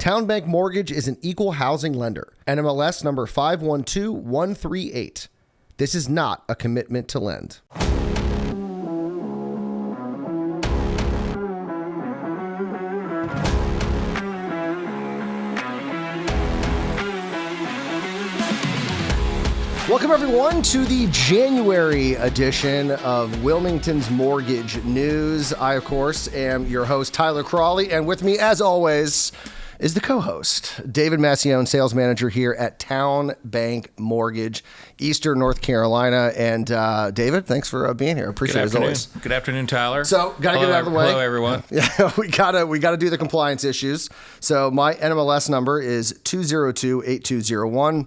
TowneBank Mortgage is an equal housing lender. NMLS number 512138. This is not a commitment to lend. Welcome, everyone, to the January edition of Wilmington's Mortgage News. I, of course, am your host, Tyler Cralle, and with me, as always, is the co-host, David Macaione, sales manager here at TowneBank Mortgage, Eastern North Carolina. And David, thanks for being here. Appreciate it, as always. Good afternoon, Tyler. So, got to get it out of the way. Hello, everyone. Yeah, we gotta do the compliance issues. So, my NMLS number is 2028201.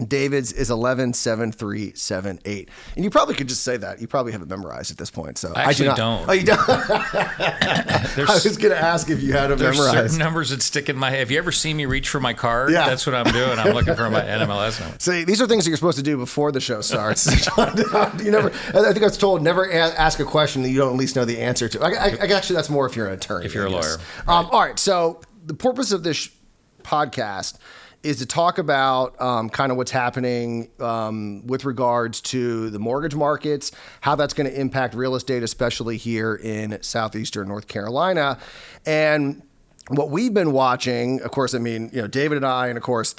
David's is 117378. And you probably could just say that. You probably have it memorized at this point. So I actually don't. Oh, you don't? I was going to ask if you had it memorized. There's certain numbers that stick in my head. Have you ever seen me reach for my card? Yeah. That's what I'm doing. I'm looking for my NMLS number. See, these are things that you're supposed to do before the show starts. You never. I think I was told never ask a question that you don't at least know the answer to. Actually, that's more if you're an attorney. If you're a lawyer. Right. All right. So the purpose of this podcast is to talk about kind of what's happening with regards to the mortgage markets, how that's going to impact real estate, especially here in southeastern North Carolina. And what we've been watching, of course, I mean, you know, David and I, and of course,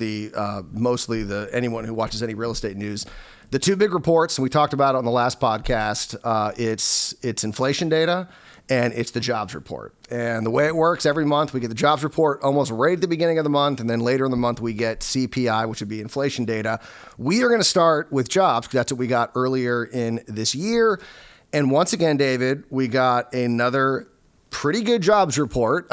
mostly anyone who watches any real estate news, the two big reports, and we talked about it on the last podcast, it's inflation data and it's the jobs report. And the way it works, every month we get the jobs report almost right at the beginning of the month, and then later in the month we get CPI, which would be inflation data. We are going to start with jobs because that's what we got earlier in this year. And once again, David, we got another pretty good jobs report.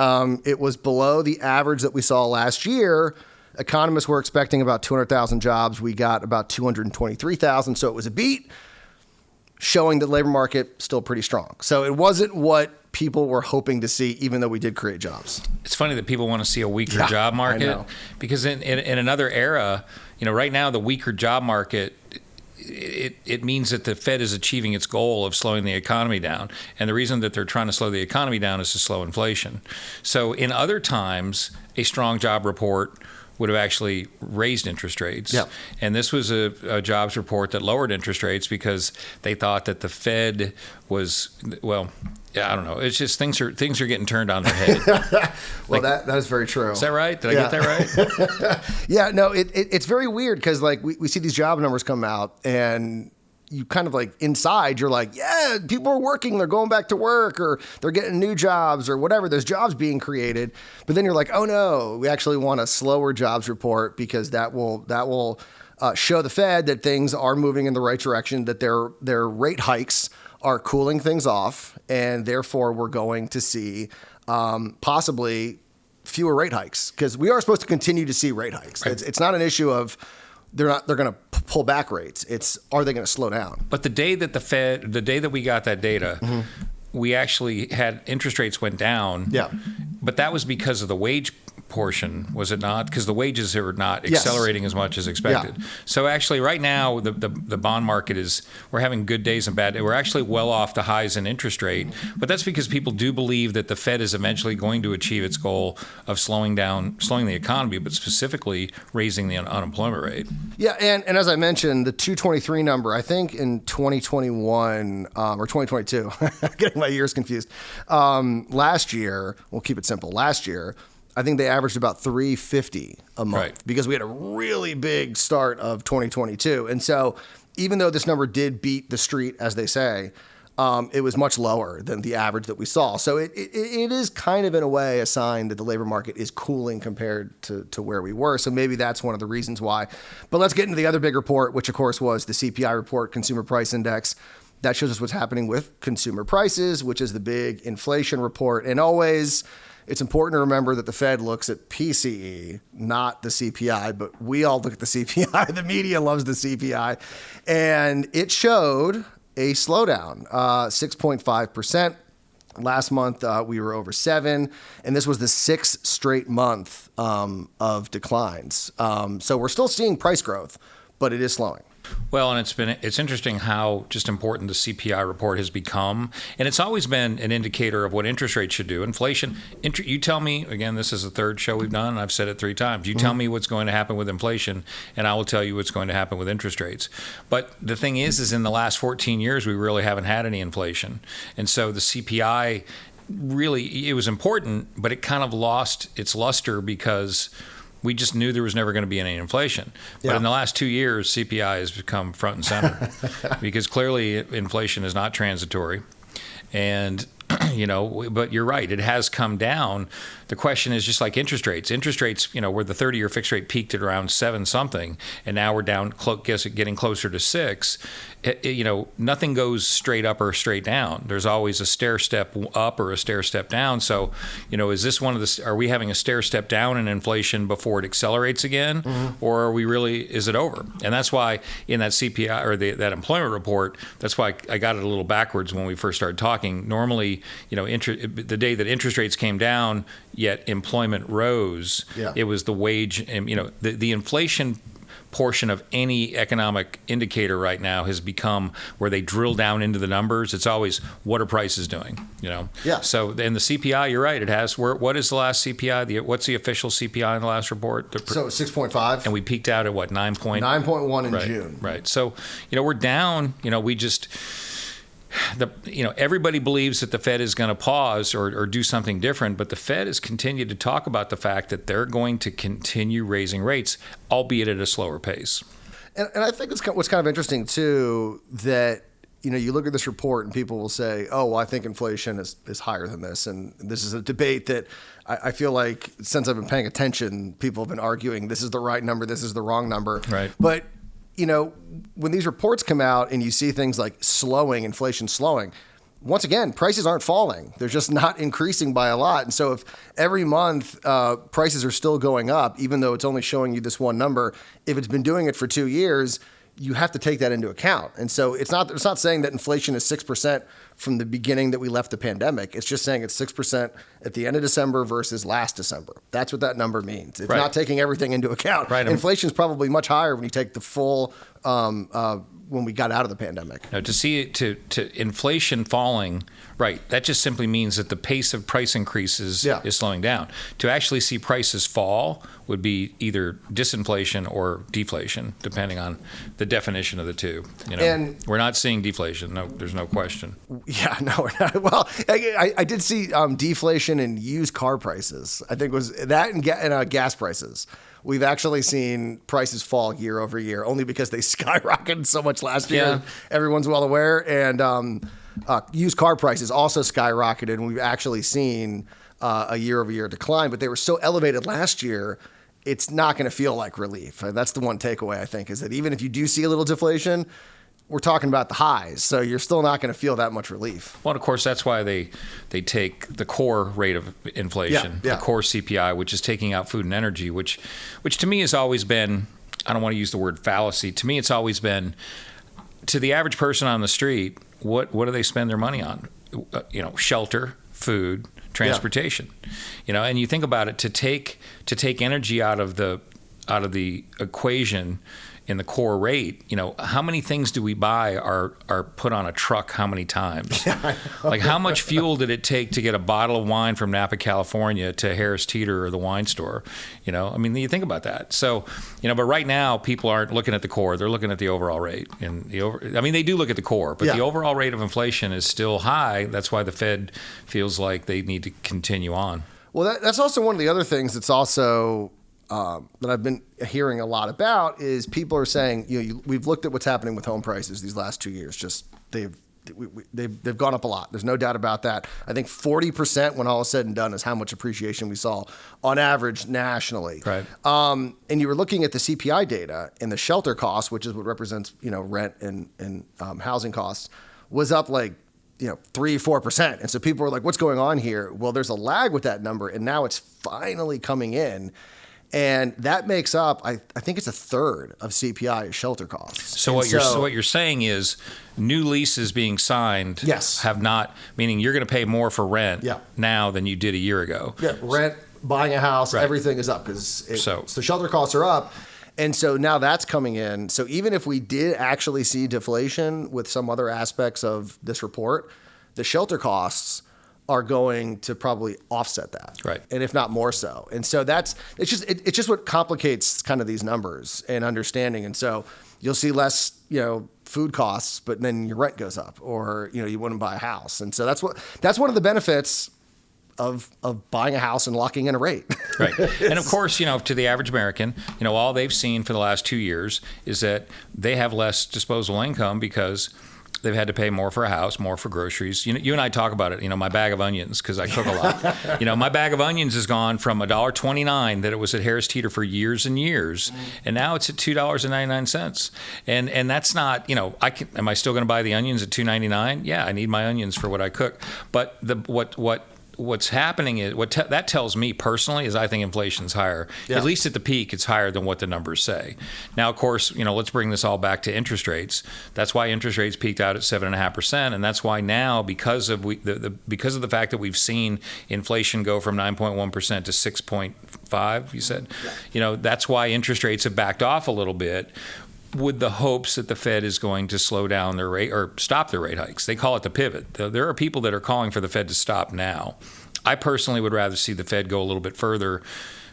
It was below the average that we saw last year. Economists were expecting about 200,000 jobs. We got about 223,000, so it was a beat, showing the labor market still pretty strong. So it wasn't what people were hoping to see, even though we did create jobs. It's funny that people want to see a weaker job market because in another era, you know, right now the weaker job market, it means that the Fed is achieving its goal of slowing the economy down. And the reason that they're trying to slow the economy down is to slow inflation. So in other times, a strong job report would have actually raised interest rates. Yep. And this was a jobs report that lowered interest rates because they thought that the Fed was, well, yeah, I don't know. It's just things are getting turned on their head. Well, that is very true. Is that right? Did I get that right? Yeah, no, it's very weird because like we see these job numbers come out and you kind of like inside, you're like, yeah, people are working, they're going back to work, or they're getting new jobs or whatever. There's jobs being created. But then you're like, oh no, we actually want a slower jobs report because that will show the Fed that things are moving in the right direction, that their rate hikes are cooling things off. And therefore we're going to see possibly fewer rate hikes because we are supposed to continue to see rate hikes. Right. It's not an issue of they're going to pull back rates. It's, are they going to slow down? But the day that we got that data, we actually had interest rates went down. Yeah. But that was because of the wage portion, was it not? Because the wages are not accelerating as much as expected. Yeah. So actually right now, the bond market we're having good days and bad days. We're actually well off the highs in interest rate, but that's because people do believe that the Fed is eventually going to achieve its goal of slowing the economy, but specifically raising the unemployment rate. Yeah, and as I mentioned, the 223 number, I think in 2021 or 2022, getting my years confused, last year, we'll keep it simple, last year, I think they averaged about 350 a month because we had a really big start of 2022. And so even though this number did beat the street, as they say, it was much lower than the average that we saw. So it is kind of in a way a sign that the labor market is cooling compared to where we were. So maybe that's one of the reasons why. But let's get into the other big report, which of course was the CPI report, Consumer Price Index. That shows us what's happening with consumer prices, which is the big inflation report. And always, it's important to remember that the Fed looks at PCE, not the CPI, but we all look at the CPI. The media loves the CPI. And it showed a slowdown, 6.5%. Last month, we were over 7%, and this was the 6th straight month of declines. So we're still seeing price growth, but it is slowing. Well, and it's interesting how just important the CPI report has become, and it's always been an indicator of what interest rates should do. Inflation. You tell me again. This is the third show we've done, and I've said it 3 times. You tell me what's going to happen with inflation, and I will tell you what's going to happen with interest rates. But the thing is in the last 14 years, we really haven't had any inflation, and so the CPI really, it was important, but it kind of lost its luster because we just knew there was never going to be any inflation. But in the last 2 years, CPI has become front and center because clearly inflation is not transitory. And, but you're right, it has come down. The question is just like interest rates. Interest rates, where the 30-year fixed rate peaked at around 7 something, and now we're down, getting closer to 6. Nothing goes straight up or straight down. There's always a stair step up or a stair step down. So, is this are we having a stair step down in inflation before it accelerates again, or are we is it over? And that's why in that CPI or that employment report, that's why I got it a little backwards when we first started talking. Normally, the day that interest rates came down, yet employment rose, it was the wage, and the inflation portion of any economic indicator right now has become where they drill down into the numbers. It's always what are prices doing, Yeah. So in the CPI, you're right. It has. What is the last CPI? What's the official CPI in the last report? So 6.5. And we peaked out at what, 9.1 in June. Right. So we're down. We just. Everybody believes that the Fed is going to pause or do something different, but the Fed has continued to talk about the fact that they're going to continue raising rates, albeit at a slower pace. And I think what's kind of interesting too, that you look at this report and people will say, oh, well, I think inflation is higher than this. And this is a debate that I feel like since I've been paying attention, people have been arguing this is the right number, this is the wrong number. Right. But when these reports come out and you see things like inflation slowing, once again, prices aren't falling. They're just not increasing by a lot. And so if every month prices are still going up, even though it's only showing you this one number, if it's been doing it for 2 years, you have to take that into account. And so it's not saying that inflation is 6% from the beginning that we left the pandemic. It's just saying it's 6% at the end of December versus last December. That's what that number means. It's not taking everything into account. Right. Inflation is probably much higher when you take the full when we got out of the pandemic. Now, to see it to inflation falling, right, that just simply means that the pace of price increases is slowing down. To actually see prices fall would be either disinflation or deflation, depending on the definition of the two. And we're not seeing deflation. No, there's no question. Yeah, no, we're not. Well, I did see deflation in used car prices. I think it was that and gas prices. We've actually seen prices fall year over year only because they skyrocketed so much last year. Yeah. Everyone's well aware. And used car prices also skyrocketed, and we've actually seen a year over year decline. But they were so elevated last year, it's not going to feel like relief. That's the one takeaway, I think, is that even if you do see a little deflation, we're talking about the highs, so you're still not going to feel that much relief. Well, of course, that's why they take the core rate of inflation, the core CPI, which is taking out food and energy, which to me has always been, I don't want to use the word fallacy, to me it's always been, to the average person on the street, what do they spend their money on? Shelter, food, transportation. And you think about it, to take energy out of the equation in the core rate, how many things do we buy are put on a truck how many times? Like how much fuel did it take to get a bottle of wine from Napa, California to Harris Teeter or the wine store? You think about that. So, but right now people aren't looking at the core, they're looking at the overall rate. And they do look at the core, but the overall rate of inflation is still high. That's why the Fed feels like they need to continue on. Well, that's also one of the other things that's also that I've been hearing a lot about is people are saying, we've looked at what's happening with home prices these last 2 years. Just they've gone up a lot. There's no doubt about that. I think 40% when all is said and done is how much appreciation we saw on average nationally. Right. And you were looking at the CPI data, and the shelter cost, which is what represents rent and housing costs, was up like 3-4%. And so people were like, what's going on here? Well, there's a lag with that number, and now it's finally coming in. And that makes up, I think it's a third of CPI is shelter costs. So what you're saying is new leases being signed have not, meaning you're going to pay more for rent now than you did a year ago. Yeah, rent, buying a house, everything is up because so shelter costs are up. And so now that's coming in. So even if we did actually see deflation with some other aspects of this report, the shelter costs are going to probably offset that, right? And if not more so. And so it's just what complicates kind of these numbers and understanding. And so you'll see less, food costs, but then your rent goes up, or you wouldn't buy a house. And so that's one of the benefits of buying a house and locking in a rate. Right. And of course, to the average American, all they've seen for the last 2 years is that they have less disposable income because they've had to pay more for a house, more for groceries. You and I talk about it, my bag of onions, because I cook a lot. My bag of onions has gone from $1.29 that it was at Harris Teeter for years and years, and now it's at $2.99. And that's not, am I still going to buy the onions at $2.99? Yeah, I need my onions for what I cook. But what's happening is that tells me personally is I think inflation's higher. Yeah. At least at the peak, it's higher than what the numbers say. Now, of course, let's bring this all back to interest rates. That's why interest rates peaked out at 7.5%, and that's why now, because of the fact that we've seen inflation go from 9.1% to 6.5%, you said, that's why interest rates have backed off a little bit, with the hopes that the Fed is going to slow down their rate or stop their rate hikes. They call it the pivot. There are people that are calling for the Fed to stop now. I personally would rather see the Fed go a little bit further,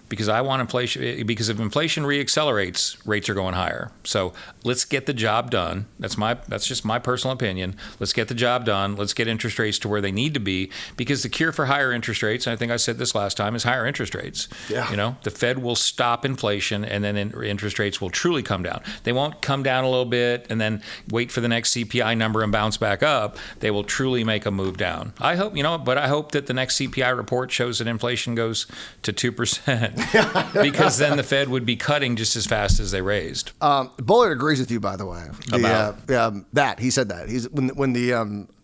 because I want inflation. Because if inflation reaccelerates, rates are going higher. So let's get the job done. That's just my personal opinion. Let's get the job done. Let's get interest rates to where they need to be, because the cure for higher interest rates, and I think I said this last time, is higher interest rates. Yeah. The Fed will stop inflation, and then interest rates will truly come down. They won't come down a little bit and then wait for the next CPI number and bounce back up. They will truly make a move down. I hope, but I hope that the next CPI report shows that inflation goes to 2%. Because then the Fed would be cutting just as fast as they raised. Bullard agrees with you, by the way. About he said that when the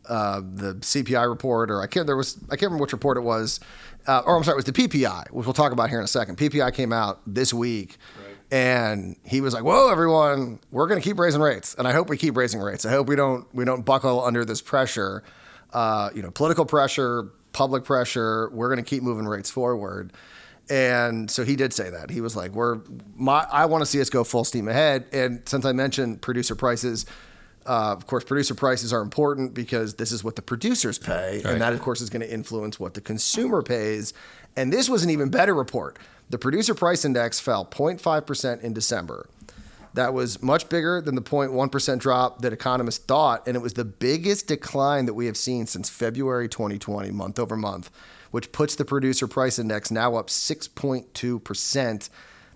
CPI report, or I can't remember which report it was, or I'm sorry, it was the PPI, which we'll talk about here in a second. PPI came out this week. Right. And he was like, "Whoa, everyone, we're going to keep raising rates, and I hope we keep raising rates. I hope we don't buckle under this pressure, political pressure, public pressure. We're going to keep moving rates forward." And so he did say that. He was like, I want to see us go full steam ahead. And since I mentioned producer prices, of course, producer prices are important because this is what the producers pay. Right. And that, of course, is going to influence what the consumer pays. And this was an even better report. The producer price index fell 0.5% in December. That was much bigger than the 0.1% drop that economists thought. And it was the biggest decline that we have seen since February 2020, month over month, which puts the producer price index now up 6.2%.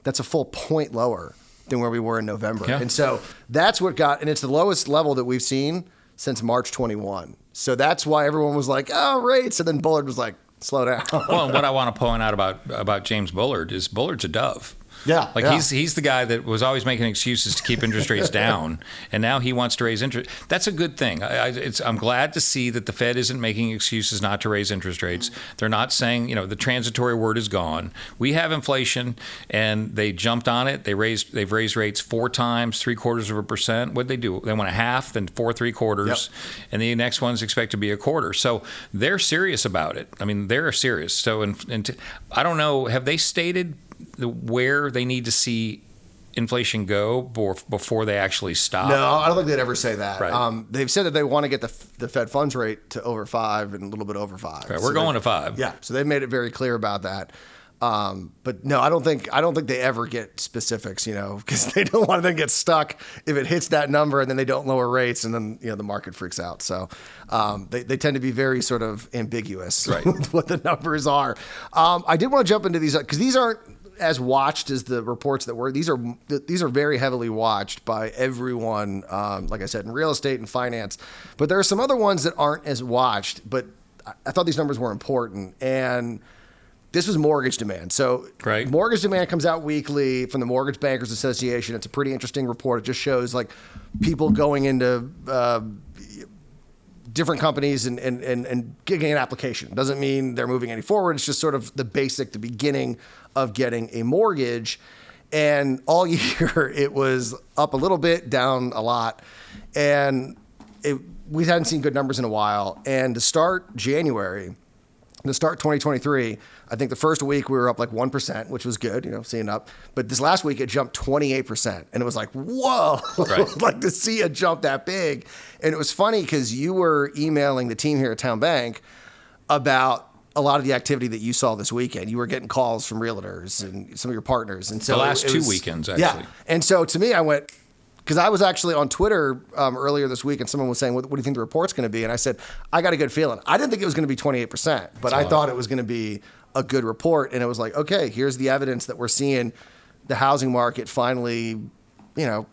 That's a full point lower than where we were in November. Yeah. And so that's what and it's the lowest level that we've seen since March 21. So that's why everyone was like, oh, rates. And then Bullard was like, slow down. Well, what I want to point out about James Bullard is Bullard's a dove. Yeah, he's the guy that was always making excuses to keep interest rates down, and now he wants to raise interest. That's a good thing. I'm glad to see that the Fed isn't making excuses not to raise interest rates. They're not saying, the transitory word is gone. We have inflation, and they jumped on it. They've raised rates 4 times, 0.75%. What'd they do? They went a half, then 4 3/4, yep. And the next one's expected to be a quarter. So they're serious about it. I mean, they're serious. So, I don't know. Have they stated where they need to see inflation go before they actually stop? No, I don't think they'd ever say that. Right. They've said that they want to get the Fed funds rate to over 5 and a little bit over 5. Right, we're going to 5. Yeah, so they've made it very clear about that. But no, I don't think they ever get specifics, because they don't want to then get stuck if it hits that number and then they don't lower rates and then the market freaks out. So they tend to be very sort of ambiguous right. with what the numbers are. I did want to jump into these because these aren't as watched as the reports that were. These are very heavily watched by everyone, like I said, in real estate and finance. But there are some other ones that aren't as watched, but I thought these numbers were important. And this was mortgage demand. So right. Mortgage demand comes out weekly from the Mortgage Bankers Association. It's a pretty interesting report. It just shows like people going into different companies and getting an application. Doesn't mean they're moving any forward. It's just sort of the beginning of getting a mortgage. And all year it was up a little bit, down a lot. And we hadn't seen good numbers in a while. And to start January, To start 2023, I think the first week we were up like 1%, which was good, seeing up. But this last week it jumped 28%. And it was like, whoa, right. like to see a jump that big. And it was funny because you were emailing the team here at TowneBank about a lot of the activity that you saw this weekend. You were getting calls from realtors and some of your partners. And so the last 2 weekends, actually. Yeah. And so to me, I went, because I was actually on Twitter earlier this week, and someone was saying, what do you think the report's going to be? And I said, I got a good feeling. I didn't think it was going to be 28%, but I thought it was going to be a good report. And it was like, okay, here's the evidence that we're seeing the housing market finally,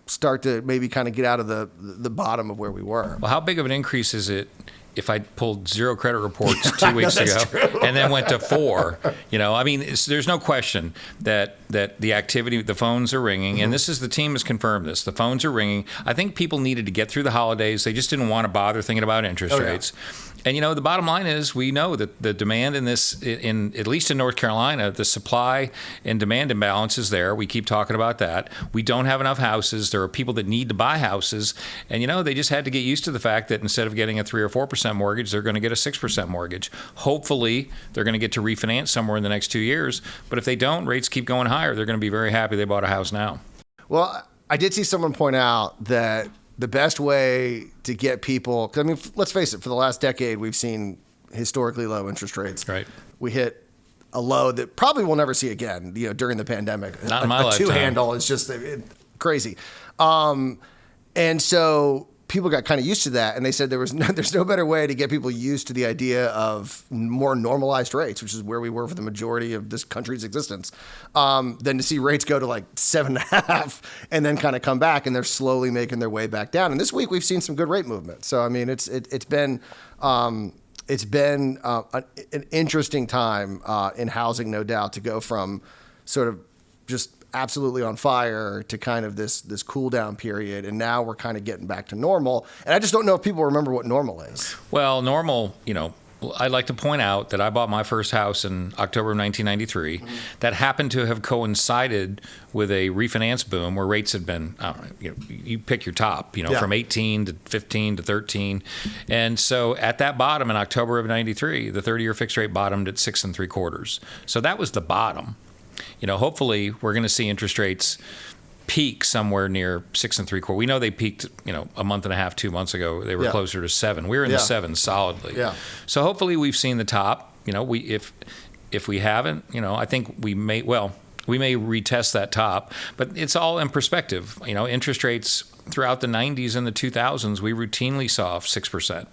start to maybe kind of get out of the bottom of where we were. Well, how big of an increase is it if I pulled zero credit reports 2 weeks ago and then went to 4? There's no question that the activity, the phones are ringing, and the team has confirmed this. The phones are ringing. I think people needed to get through the holidays. They just didn't want to bother thinking about interest rates. And the bottom line is we know that the demand in at least in North Carolina, the supply and demand imbalance is there. We keep talking about that. We don't have enough houses. There are people that need to buy houses, and they just had to get used to the fact that instead of getting a 3 or 4% mortgage, they're going to get a 6% mortgage. Hopefully, they're going to get to refinance somewhere in the next 2 years. But if they don't, rates keep going higher. They're going to be very happy they bought a house now. Well, I did see someone point out that the best way to get people, 'cause let's face it, for the last decade, we've seen historically low interest rates. Right. We hit a low that probably we'll never see again, during the pandemic. Not in my lifetime. 2-handle is just crazy. And so people got kind of used to that, and they said there's no better way to get people used to the idea of more normalized rates, which is where we were for the majority of this country's existence, than to see rates go to like 7.5 and then kind of come back, and they're slowly making their way back down. And this week we've seen some good rate movement. So it's been an interesting time in housing, no doubt, to go from sort of just absolutely on fire to kind of this cool down period, and now we're kind of getting back to normal. And I just don't know if people remember what normal is. Well, normal, I'd like to point out that I bought my first house in October of 1993. Mm-hmm. That happened to have coincided with a refinance boom where rates had been, I don't know, you pick your top, from 18 to 15 to 13. And so at that bottom in October of 93, the 30-year fixed rate bottomed at 6 3/4. So that was the bottom. Hopefully we're going to see interest rates peak somewhere near 6 3/4. We know they peaked, a month and a half, 2 months ago. They were closer to 7. We were in the 7 solidly. Yeah. So hopefully we've seen the top. If we haven't, I think we may retest that top, but it's all in perspective. Interest rates throughout the 90s and the 2000s, we routinely saw 6%.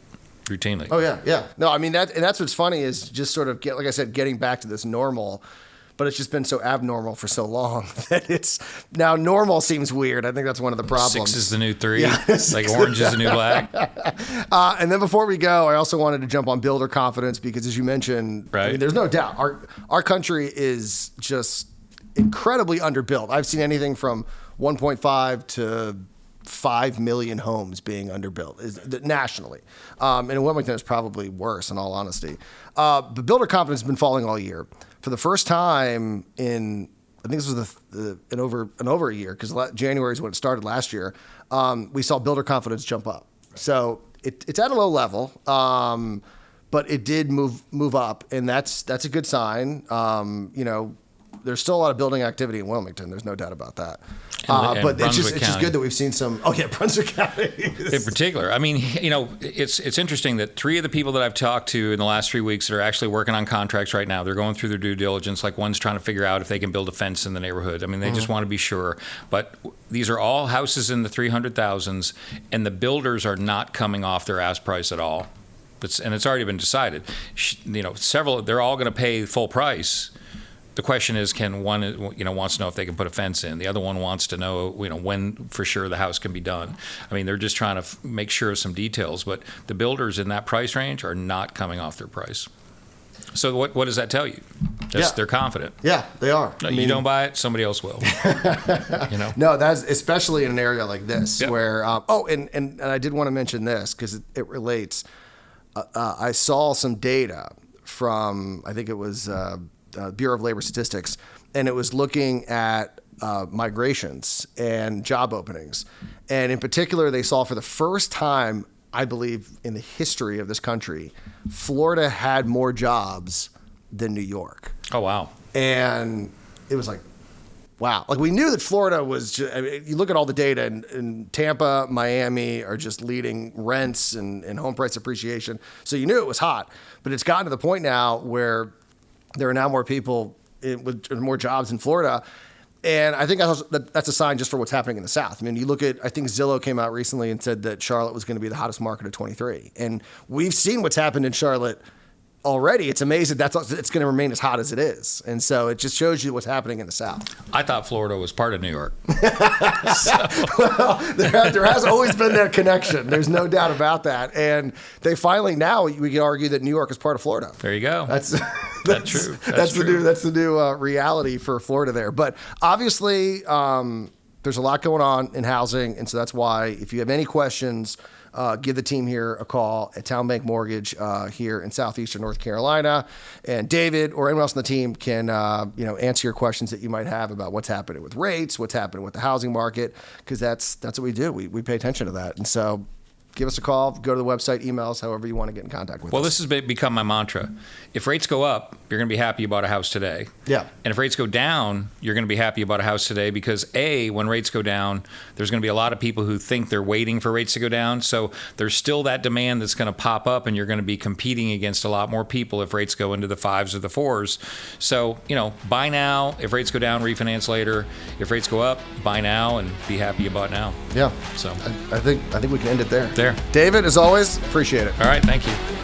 Routinely. Oh yeah. No, that's what's funny is just sort of like I said, getting back to this normal. But it's just been so abnormal for so long that it's now normal seems weird. I think that's one of the problems. 6 is the new 3. Yeah. Like orange is the new black. And then before we go, I also wanted to jump on builder confidence because, as you mentioned, right. There's no doubt our country is just incredibly underbuilt. I've seen anything from 1.5 to 5 million homes being underbuilt nationally. And in Wilmington, it's probably worse, in all honesty. But builder confidence has been falling all year. For the first time in, I think this was in over a year, because January is when it started last year, we saw builder confidence jump up. So it's at a low level, but it did move up, and that's a good sign. There's still a lot of building activity in Wilmington. There's no doubt about that. But it's just good that we've seen some. Oh yeah, Brunswick County in particular. It's interesting that 3 of the people that I've talked to in the last 3 weeks that are actually working on contracts right now, they're going through their due diligence. Like one's trying to figure out if they can build a fence in the neighborhood. They just want to be sure. But these are all houses in the 300,000s, and the builders are not coming off their ask price at all. And it's already been decided. Several. They're all going to pay full price. The question is, can one, wants to know if they can put a fence in. The other one wants to know, when for sure the house can be done. They're just trying to make sure of some details, but the builders in that price range are not coming off their price. So what does that tell you? They're confident. Yeah, they are. No, you don't buy it, somebody else will. No, that's especially in an area like this where, and I did want to mention this because it relates. I saw some data from, I think it was, Bureau of Labor Statistics, and it was looking at migrations and job openings. And in particular, they saw for the first time, I believe, in the history of this country, Florida had more jobs than New York. Oh, wow. And it was like, wow. Like, we knew that Florida was just, I mean, you look at all the data, and Tampa, Miami are just leading rents and home price appreciation. So you knew it was hot. But it's gotten to the point now where there are now more people with more jobs in Florida. And I think that's a sign just for what's happening in the South. I mean, you look at, I think Zillow came out recently and said that Charlotte was going to be the hottest market of 23. And we've seen what's happened in Charlotte already. It's amazing it's going to remain as hot as it is. And so it just shows you what's happening in the South. I thought Florida was part of New York. Well, there has always been that connection. There's no doubt about that. And they finally, now we can argue that New York is part of Florida. There you go. That's true. That's the new reality for Florida there. But obviously, there's a lot going on in housing. And so that's why, if you have any questions, give the team here a call at TowneBank Mortgage here in southeastern North Carolina, and David or anyone else on the team can answer your questions that you might have about what's happening with rates, what's happening with the housing market, because that's what we do. We pay attention to that, and so give us a call, go to the website, email us, however you want to get in contact with us. Well, this has become my mantra. If rates go up, you're going to be happy you bought a house today. Yeah. And if rates go down, you're going to be happy you bought a house today because, A, when rates go down, there's going to be a lot of people who think they're waiting for rates to go down. So there's still that demand that's going to pop up, and you're going to be competing against a lot more people if rates go into the 5s or the 4s. So, buy now. If rates go down, refinance later. If rates go up, buy now and be happy you bought now. Yeah. So I think we can end it there. There. David, as always, appreciate it. All right. Thank you.